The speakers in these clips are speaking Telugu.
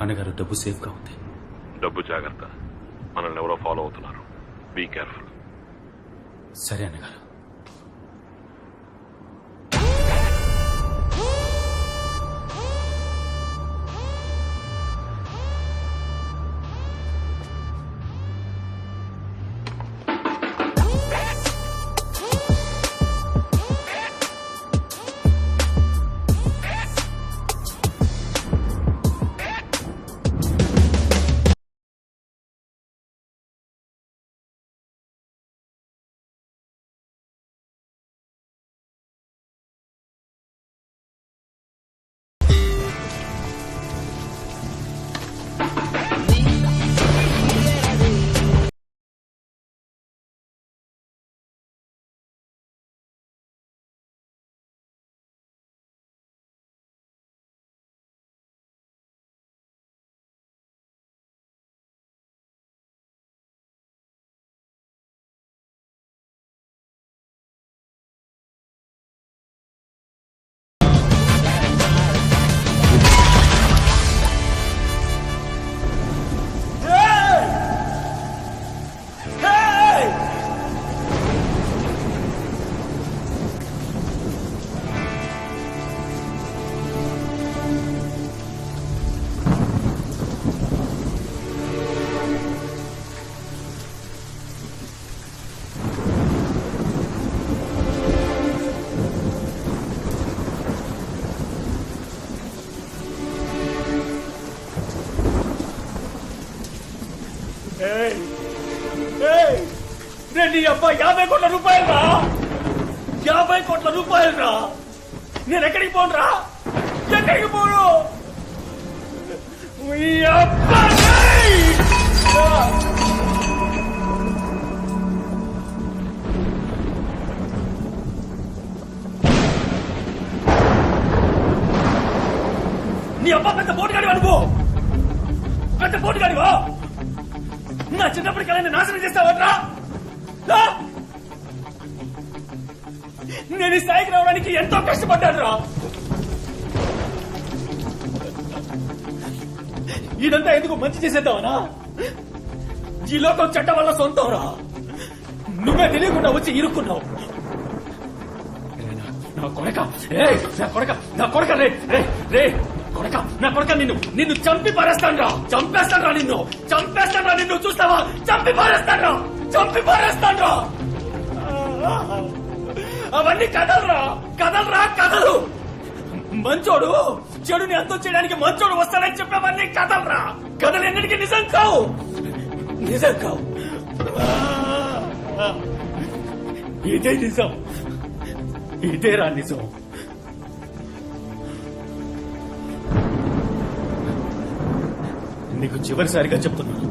అన్నగారు డబ్బు సేఫ్ గా ఉంది. డబ్బు జాగ్రత్త, మనల్ని ఎవరో ఫాలో అవుతున్నారు. Be careful. సరే అన్నగారు. నీ అబ్బా 50 కోట్ల రూపాయలు రా, 50 కోట్ల రూపాయలు రా. నేను ఎక్కడికి పోను రా, ఎక్కడికి పోను. నీ అబ్బా పెద్ద పోటుగాడి అనుకో, పెద్ద పోటుగాడివా. నా చిన్నప్పటి కళని నాశనం చేస్తావట్రా. నేను ఈ స్థాయికి రావడానికి ఎంతో కష్టపడ్డాను రా. ఇదంతా ఎందుకు మంచి చేసేద్దావనా? ఈ లోకం చట్టం వల్ల సొంతం రా. నువ్వే తెలియకుండా వచ్చి ఇరుక్కున్నావు. నా కొడక, నా కొడక, నా కొడక, రే రే రే కొడక, నా కొడక, నిన్ను చంపి పారేస్తాను రా. చంపేస్తాను రా, చంపేస్తాను రా. నిన్ను చూస్తావా? చంపి పారేస్తాను రా, చంపి పారేస్తాను రా. అవన్నీ కథలురా, కథలురా, కథలు. మంచోడు చెడుని అంతం చేయడానికి మంచోడు వస్తాడని చెప్పేవన్నీ కథలురా. కథలు ఎన్నిటికీ నిజం కావు, నిజం కావు. ఇదే నిజం, ఇదేరా నిజం. నీకు చివరిసారిగా చెప్తున్నాను,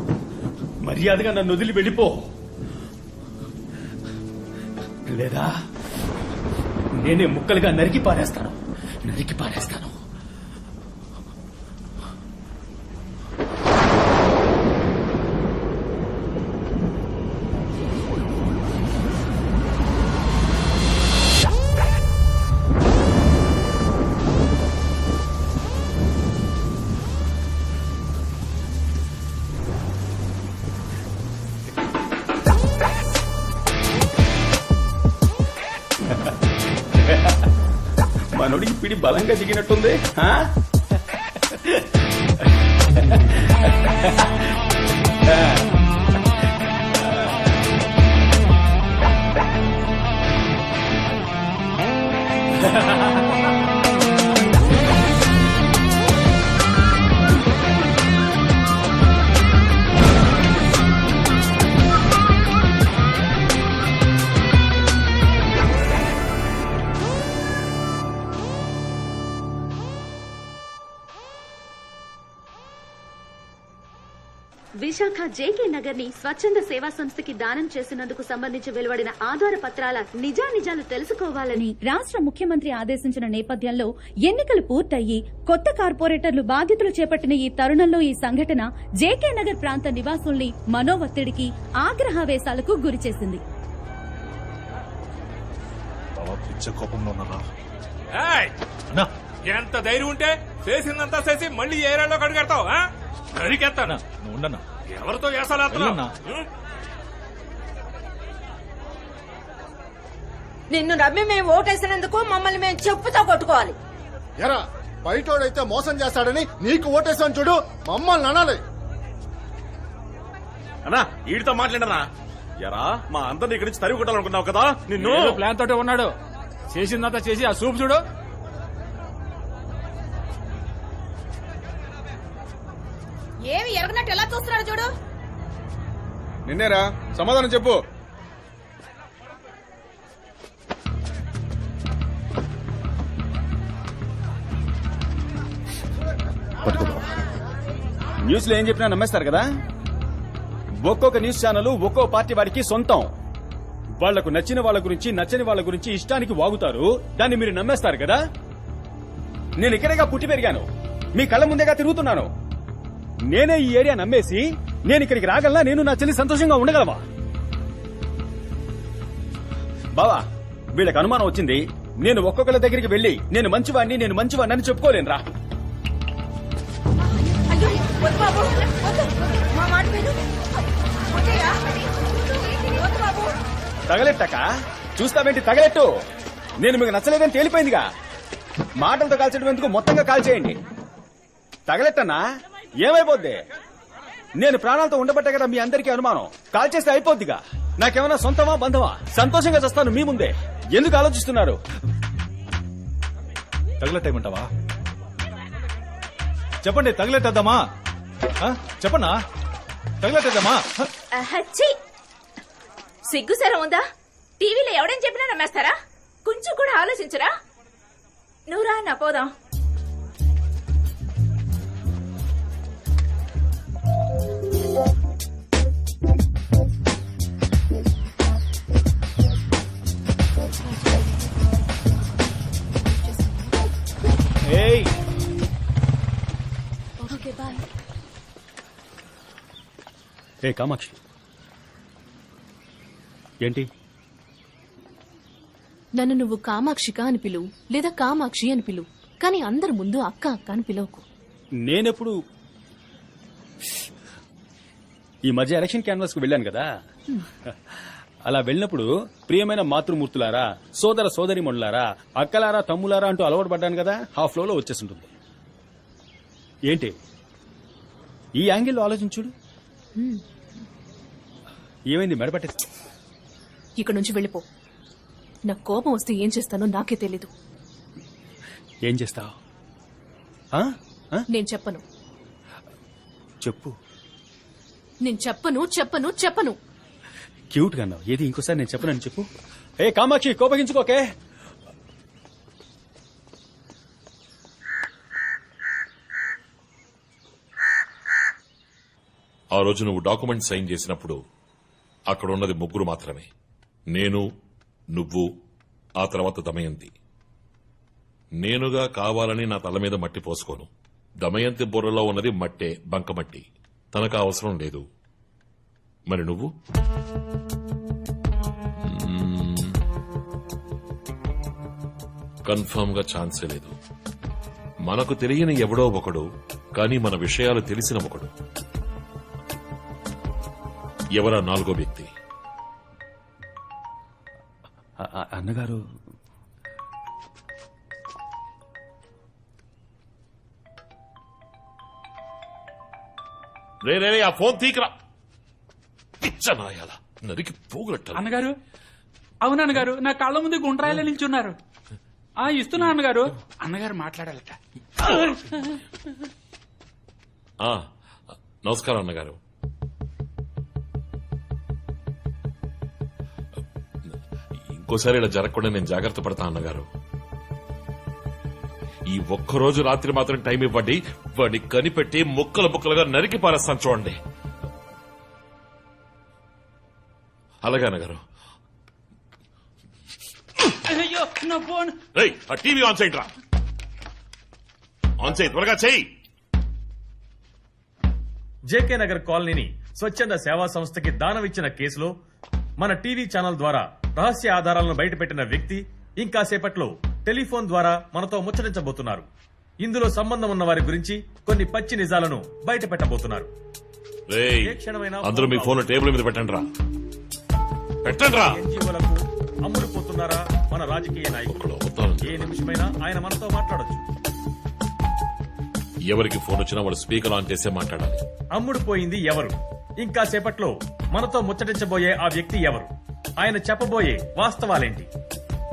మర్యాదగా నన్ను వదిలి వెళ్ళిపో. లేదా నేనే ముక్కలుగా నరికి పారేస్తాను, నరికి పారేస్తాను. మనోడికి పిడి బలంగా దిగినట్టుంది. విశాఖ జేకే నగర్ ని స్వచ్ఛంద సేవా సంస్థకి దానం చేసినందుకు సంబంధించి వెలువడిన ఆధార పత్రాల నిజానిజాలు తెలుసుకోవాలని రాష్ట్ర ముఖ్యమంత్రి ఆదేశించిన నేపథ్యంలో ఎన్నికలు పూర్తయి కొత్త కార్పొరేటర్లు బాధ్యతలు చేపట్టిన ఈ తరుణంలో ఈ సంఘటన జేకే నగర్ ప్రాంత నివాసుల్ని మనోవత్తిడికి, ఆగ్రహావేశాలకు గురిచేసింది. ఎంత ధైర్యం ఉంటే చేసిందంతా చేసి మళ్ళీ ఏరియాలో కడుగడతావు? నరికేస్తాను. నువ్వు ఉండన్నా. ఎవరితో చేస్తాను? నిన్ను నమ్మి మేము ఓటేసినందుకు మమ్మల్ని మేము చెప్పుతో కొట్టుకోవాలి. ఎరా బయటోడైతే మోసం చేస్తాడని నీకు ఓటేసాను చూడు, మమ్మల్ని అనాలి. అన్నా వీడితో మాట్లాడనా? ఎరా మా అందరిని ఇక్కడి నుంచి తరిగి కొట్టాలనుకున్నావు కదా నిన్ను. ప్లాన్ తోటే ఉన్నాడు. చేసిందంతా చేసి ఆ సూప్ చూడు. ఏమి ఎరగనట్టు ఎలా చూస్తున్నాడు చూడు. నిన్నేరా, సమాధానం చెప్పు. న్యూస్ లో ఏం చెప్పినా నమ్మేస్తారు కదా. ఒక్కొక్క న్యూస్ ఛానల్ ఒక్కో పార్టీ వారికి సొంతం. వాళ్లకు నచ్చిన వాళ్ళ గురించి నచ్చని వాళ్ళ గురించి ఇష్టానికి వాగుతారు. దాన్ని మీరు నమ్మేస్తారు కదా. నేను ఇక్కడేగా పుట్టి పెరిగాను, మీ కళ్ళ ముందేగా తిరుగుతున్నాను. నేనే ఈ ఏరియా నమ్మేసి నేను ఇక్కడికి రాగలనా? నేను నా చెల్లి సంతోషంగా ఉండగలవా? బావా, వీళ్ళకి అనుమానం వచ్చింది. నేను ఒక్కొక్కరి దగ్గరికి వెళ్లి నేను మంచివాణ్ణి అని చెప్పుకోలేనురా. అయ్యో వద్దు బాబు, వద్దు. మా మాట విను. వద్దయ్యా. వద్దు బాబు. తగలెట్టక చూస్తావేంటి? తగలెట్టు. నేను మీకు నచ్చలేదని తేలిపోయిందిగా. మాటలతో కాల్చడం ఎందుకు, మొత్తంగా కాల్చేయండి. తగలెట్టన్నా ఏమైపోద్ది? నేను ప్రాణాలతో ఉండబట్టే కదా మీ అందరికీ అనుమానం. కాల్చేస్తే అయిపోద్దిగా. నాకేమైనా సొంతమా బంధమా? సంతోషంగా చేస్తాను మీ ముందే. ఎందుకు ఆలోచిస్తున్నారు? తగలెట్టేయమంటావా? చెప్పండి, తగలెట్టేద్దామా? చెప్పన్నా, తగలెట్టేద్దామా? సిగ్గుసరం ఉందా? టీవీలో ఎవడని చెప్పినా నమ్మేస్తారా? కొంచెం కూడా ఆలోచించరా? నువ్వురా నా పోదాం. ఏయ్, ఏ కామాక్షి, ఏంటి? నన్ను నువ్వు కామాక్షిక అని పిలువు, లేదా కామాక్షి అని పిలువు, కానీ అందరి ముందు అక్క అక్క అని పిలవకు. నేనెప్పుడు ఈ మధ్య ఎలక్షన్ క్యాన్వాస్ కు వెళ్ళాను కదా. అలా వెళ్ళినప్పుడు ప్రియమైన మాతృమూర్తులారా, సోదర సోదరిమణులారా, అక్కలారా, తమ్ములారా అంటూ అలవాటు పడ్డాను కదా. హాఫ్ ఫ్లో లో వచ్చేసింటుంది. ఏంటి ఈ యాంగిల్లో ఆలోచించుడు? ఏమైంది? మెడపట్టే. ఇక్కడ నుంచి వెళ్ళిపో. నాకు కోపం వస్తే ఏం చేస్తానో నాకే తెలీదు. ఏం చేస్తావు? నేను చెప్పను. చెప్పు. నేను చెప్పను చెప్పను చెప్పను. క్యూట్ గా అన్నావు. ఏది ఇంకోసారి నేను చెప్పనని చెప్పు. ఏ కామాక్షి, కోపగించుకోకే. ఆ రోజు నువ్వు డాక్యుమెంట్ సైన్ చేసినప్పుడు అక్కడ ఉన్నది ముగ్గురు మాత్రమే. నేను, నువ్వు, ఆ తర్వాత దమయంతి. నేనుగా కావాలని నా తల మీద మట్టి పోసుకోను. దమయంతి బుర్రలో ఉన్నది మట్టే, బంకమట్టి. తనకు అవసరం లేదు. మరి నువ్వు? కన్ఫర్మ్ గా ఛాన్సే లేదు. మనకు తెలియని ఎవడో ఒకడు, కానీ మన విషయాలు తెలిసిన ఒకడు. ఎవరా నాలుగో వ్యక్తి? అన్నగారు రే రే ఆ ఫోన్ తీకరా. పిచ్చనాయాల నరికి పోగొట్టాలి. అన్నగారు, అవును అన్నగారు, నా కళ్ళ ముందు గుండ్రాయిలో నిల్చున్నారు. ఇస్తున్నా అన్నగారు. అన్నగారు మాట్లాడాలట. నమస్కారం అన్నగారు. ఇంకోసారి ఇలా జరగకుండా నేను జాగ్రత్త పడతా అన్నగారు. ఈ ఒక్కరోజు రాత్రి మాత్రం టైం ఇవ్వండి. వాడిని కనిపెట్టి ముక్కలు ముక్కలుగా నరికి పారేస్తాను చూడండి. అలాగే అన్నగారు. అయ్యో నా ఫోన్. ఆ టీవీ ఆన్ చేయండి రా. ఆన్ చేయి, త్వరగా చేయి. జేకే నగర్ కాలనీని స్వచ్ఛంద సేవా సంస్థకి దానం ఇచ్చిన కేసులో మన టీవీ ఛానల్ ద్వారా రహస్య ఆధారాలను బయటపెట్టిన వ్యక్తి ఇంకాసేపట్లో టెలిఫోన్ ద్వారా మనతో ముచ్చటించబోతున్నారు. ఇందులో సంబంధం ఉన్న వారి గురించి కొన్ని పచ్చి నిజాలను బయట పెట్టబోతున్నారు. రేయ్, ఏ క్షణమైనా అందరూ మీ ఫోన్ టేబుల్ మీద పెట్టండి రా. పెట్టండి రా. ఎన్జీఓలకు అమ్ముడుపోతున్నారా మన రాజకీయ నాయకులు? ఏ నిమిషమైనా ఆయన మనతో మాట్లాడొచ్చు. ఎవరికి ఫోన్ వచ్చినా వాళ్ళు స్పీకర్ ఆన్ చేసే మాట్లాడాలి. అమ్ముడుపోయింది ఎవరు? ఇంకా సేపట్లో మనతో ముచ్చటించబోయే ఆ వ్యక్తి ఎవరు? ఆయన చెప్పబోయే వాస్తవాలేంటి?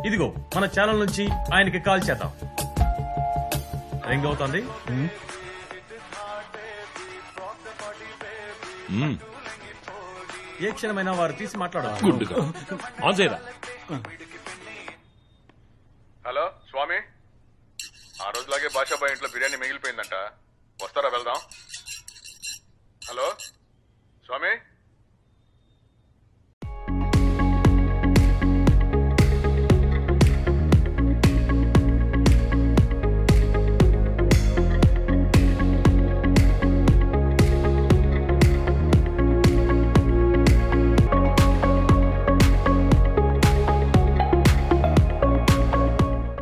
ఇదిగో మన ఛానల్ నుంచి ఆయనకి కాల్ చేద్దాం. రింగ్ అవుతోంది. ఏ క్షణమైనా వారు తీసి మాట్లాడారు. గుడ్డుగా ఆన్ చేయరా. హలో స్వామి, ఆ రోజులాగే భాషాబాయ్ ఇంట్లో బిర్యానీ మిగిలిపోయింది.